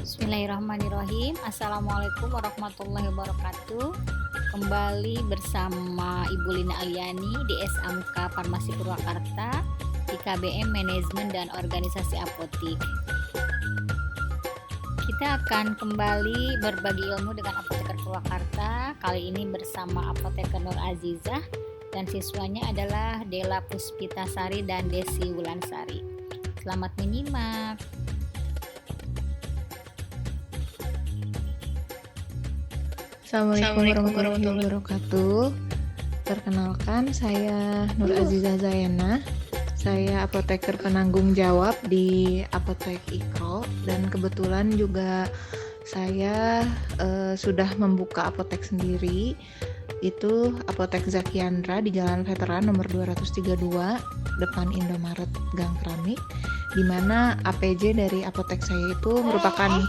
Bismillahirrahmanirrahim. Assalamualaikum warahmatullahi wabarakatuh. Kembali bersama Ibu Lina Aliani di SMK Farmasi Purwakarta, IKBM Manajemen dan Organisasi Apotik. Kita akan kembali berbagi ilmu dengan apoteker Purwakarta. Kali ini bersama apoteker Nur Azizah dan siswanya adalah Dela Puspitasari dan Desi Wulansari. Selamat menyimak. Assalamualaikum warahmatullahi wabarakatuh. Perkenalkan, saya Nur Azizah Zayana. Saya apoteker penanggung jawab di Apotek Ikro, dan kebetulan juga saya sudah membuka apotek sendiri. Itu Apotek Zakiandra di Jalan Veteran nomor 232 depan Indomaret Gang Keramik, di mana APJ dari apotek saya itu merupakan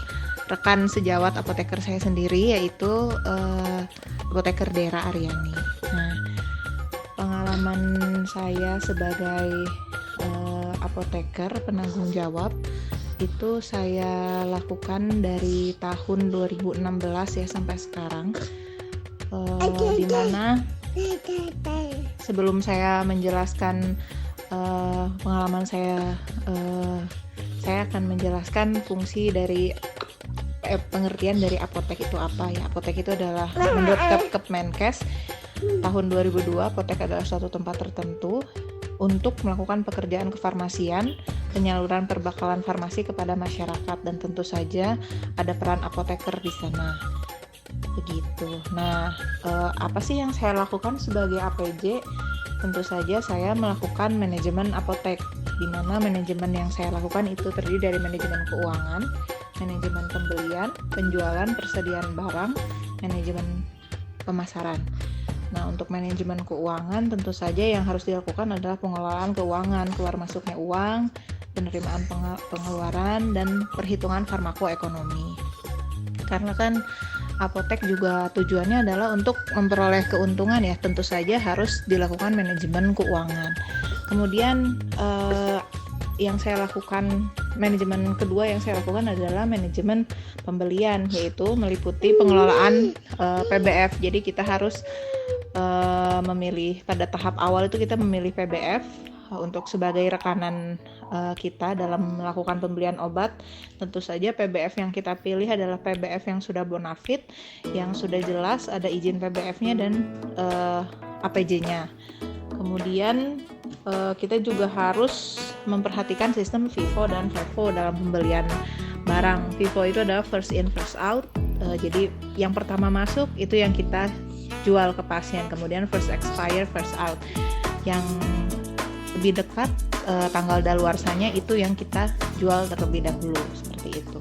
rekan sejawat apoteker saya sendiri, yaitu apoteker Dera Aryani. Nah, pengalaman saya sebagai apoteker penanggung jawab itu saya lakukan dari tahun 2016 ya sampai sekarang, di mana sebelum saya menjelaskan pengalaman saya akan menjelaskan fungsi dari pengertian dari apotek itu apa ya. Apotek itu adalah menurut Kepmenkes tahun 2002, apotek adalah suatu tempat tertentu untuk melakukan pekerjaan kefarmasian, penyaluran perbekalan farmasi kepada masyarakat, dan tentu saja ada peran apoteker di sana. Begitu. Nah, apa sih yang saya lakukan sebagai APJ? Tentu saja saya melakukan manajemen apotek, di mana manajemen yang saya lakukan itu terdiri dari manajemen keuangan, manajemen pembelian, penjualan, persediaan barang, manajemen pemasaran. Nah, untuk manajemen keuangan tentu saja yang harus dilakukan adalah pengelolaan keuangan, keluar masuknya uang, penerimaan pengeluaran, dan perhitungan farmakoekonomi. Karena kan apotek juga tujuannya adalah untuk memperoleh keuntungan ya, tentu saja harus dilakukan manajemen keuangan. Kemudian yang saya lakukan, manajemen kedua yang saya lakukan adalah manajemen pembelian, yaitu meliputi pengelolaan PBF. Jadi kita harus memilih, pada tahap awal itu kita memilih PBF untuk sebagai rekanan kita dalam melakukan pembelian obat. Tentu saja PBF yang kita pilih adalah PBF yang sudah bonafit, yang sudah jelas ada izin PBF-nya dan APJ-nya. Kemudian kita juga harus memperhatikan sistem FIFO dan FOFO dalam pembelian barang. FIFO itu adalah first in first out, jadi yang pertama masuk itu yang kita jual ke pasien. Kemudian first expire first out, yang lebih dekat tanggal daluarsanya itu yang kita jual terlebih dahulu, seperti itu.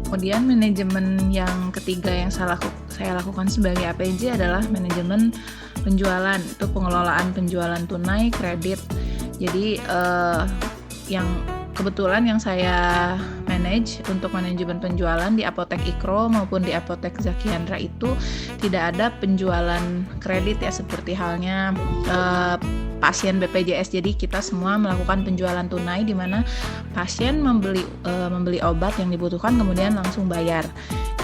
Kemudian manajemen yang ketiga yang saya lakukan sebagai APJ adalah manajemen penjualan. Itu pengelolaan penjualan tunai, kredit. Jadi yang kebetulan yang saya manage untuk manajemen penjualan di Apotek Ikro maupun di Apotek Zakiandra itu tidak ada penjualan kredit ya, seperti halnya pasien BPJS. Jadi kita semua melakukan penjualan tunai, di mana pasien membeli obat yang dibutuhkan kemudian langsung bayar.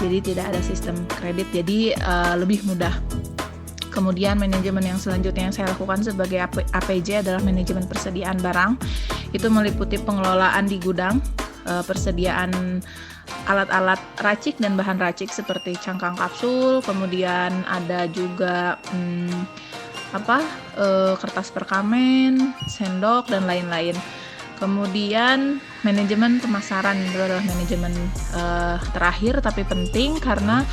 Jadi tidak ada sistem kredit, jadi lebih mudah. Kemudian manajemen yang selanjutnya yang saya lakukan sebagai APJ adalah manajemen persediaan barang. Itu meliputi pengelolaan di gudang, persediaan alat-alat racik dan bahan racik seperti cangkang kapsul, kemudian ada juga kertas perkamen, sendok, dan lain-lain. Kemudian manajemen pemasaran itu adalah manajemen terakhir tapi penting, karena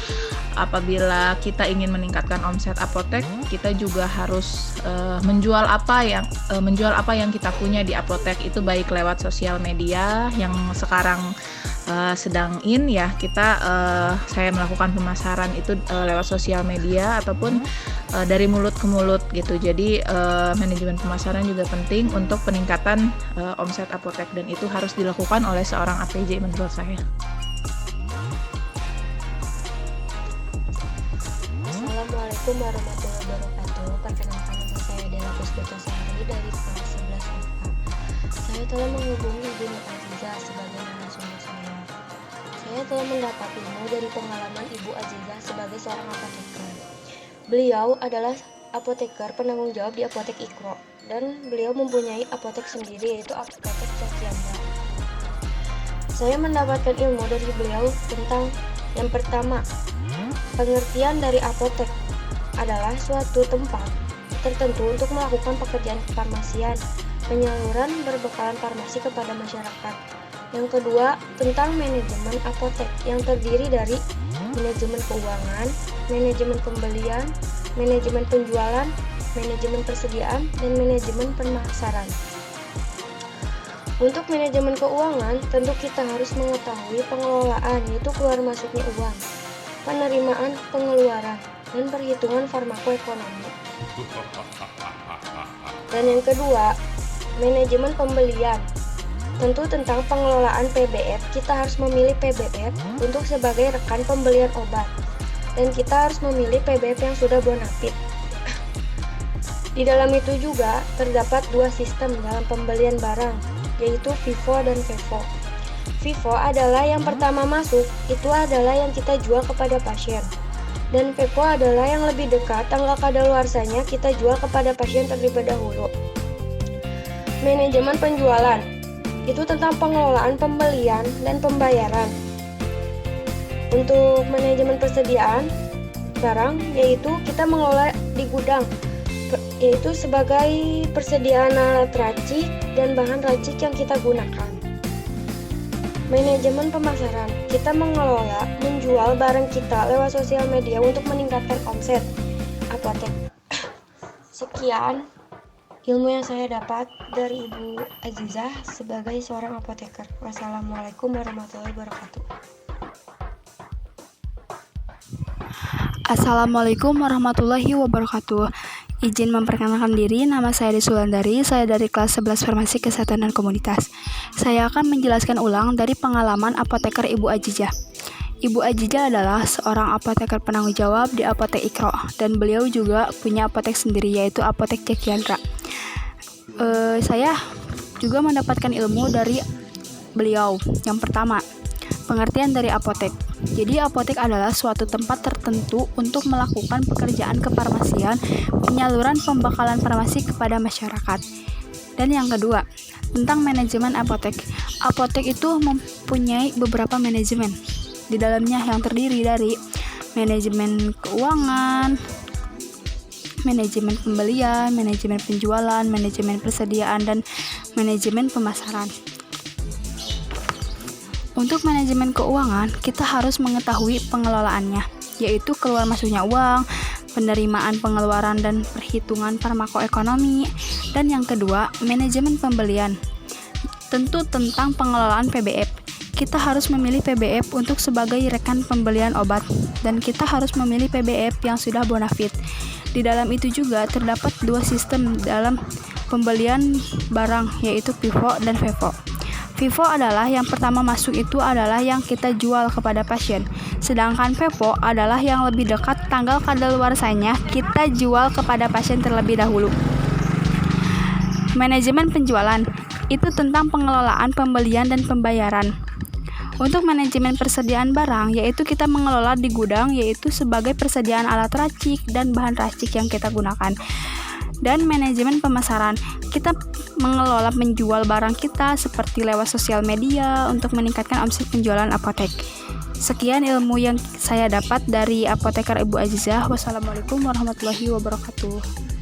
apabila kita ingin meningkatkan omset apotek, kita juga harus menjual apa yang kita punya di apotek, itu baik lewat sosial media yang sekarang sedang ya kita saya melakukan pemasaran itu lewat sosial media ataupun dari mulut ke mulut gitu. Jadi manajemen pemasaran juga penting untuk peningkatan omset apotek, dan itu harus dilakukan oleh seorang APJ menurut saya. Assalamualaikum warahmatullahi wabarakatuh. Perkenalkan, nama saya Dela Puspitasari dari kelas 11 IPA. Saya telah menghubungi Ibu Nur Azizah sebagai narasumber saya. Saya telah mendapat ilmu dari pengalaman Ibu Azizah sebagai seorang apoteker. Beliau adalah apoteker penanggung jawab di Apotek Ikro, dan beliau mempunyai apotek sendiri, yaitu Apotek Caciandra. Saya mendapatkan ilmu dari beliau tentang yang pertama, pengertian dari apotek adalah suatu tempat tertentu untuk melakukan pekerjaan kefarmasian, penyaluran berbekalan farmasi kepada masyarakat. Yang kedua, tentang manajemen apotek yang terdiri dari manajemen keuangan, manajemen pembelian, manajemen penjualan, manajemen persediaan, dan manajemen pemasaran. Untuk manajemen keuangan, tentu kita harus mengetahui pengelolaan, yaitu keluar masuknya uang, penerimaan pengeluaran, dan perhitungan farmakoekonomi. Dan yang kedua, manajemen pembelian. Tentu tentang pengelolaan PBF, kita harus memilih PBF untuk sebagai rekan pembelian obat. Dan kita harus memilih PBF yang sudah bonafit. Di dalam itu juga terdapat dua sistem dalam pembelian barang, yaitu FIFO dan FEFO. FIFO adalah yang pertama masuk, itu adalah yang kita jual kepada pasien. Dan FEFO adalah yang lebih dekat, tanggal kadaluarsanya kita jual kepada pasien terlebih dahulu. Manajemen penjualan, itu tentang pengelolaan pembelian dan pembayaran. Untuk manajemen persediaan barang, yaitu kita mengelola di gudang, yaitu sebagai persediaan alat racik dan bahan racik yang kita gunakan. Manajemen pemasaran, kita mengelola, menjual barang kita lewat sosial media untuk meningkatkan omset apotek. Sekian ilmu yang saya dapat dari Ibu Azizah sebagai seorang apoteker. Wassalamualaikum warahmatullahi wabarakatuh. Assalamualaikum warahmatullahi wabarakatuh. Izin memperkenalkan diri, nama saya Desi Wulandari, saya dari kelas 11 Farmasi Kesehatan dan Komunitas. Saya akan menjelaskan ulang dari pengalaman apoteker Ibu Azizah. Ibu Azizah adalah seorang apoteker penanggung jawab di Apotek Ikro, dan beliau juga punya apotek sendiri, yaitu Apotek Caciandra. Saya juga mendapatkan ilmu dari beliau. Yang pertama, pengertian dari apotek. Jadi apotek adalah suatu tempat tertentu untuk melakukan pekerjaan kefarmasian, penyaluran pembekalan farmasi kepada masyarakat. Dan yang kedua, tentang manajemen apotek. Apotek itu mempunyai beberapa manajemen. Di dalamnya yang terdiri dari manajemen keuangan, manajemen pembelian, manajemen penjualan, manajemen persediaan, dan manajemen pemasaran. Untuk manajemen keuangan, kita harus mengetahui pengelolaannya, yaitu keluar masuknya uang, penerimaan pengeluaran, dan perhitungan farmakoekonomi. Dan yang kedua, manajemen pembelian. Tentu tentang pengelolaan PBF. Kita harus memilih PBF untuk sebagai rekan pembelian obat, dan kita harus memilih PBF yang sudah bonafit. Di dalam itu juga terdapat dua sistem dalam pembelian barang, yaitu FIFO dan FEFO. FIFO adalah yang pertama masuk, itu adalah yang kita jual kepada pasien. Sedangkan FEFO adalah yang lebih dekat, tanggal kadaluarsanya kita jual kepada pasien terlebih dahulu. Manajemen penjualan itu tentang pengelolaan pembelian dan pembayaran. Untuk manajemen persediaan barang, yaitu kita mengelola di gudang, yaitu sebagai persediaan alat racik dan bahan racik yang kita gunakan. Dan manajemen pemasaran, kita mengelola menjual barang kita seperti lewat sosial media untuk meningkatkan omset penjualan apotek. Sekian ilmu yang saya dapat dari apoteker Ibu Azizah. Wassalamualaikum warahmatullahi wabarakatuh.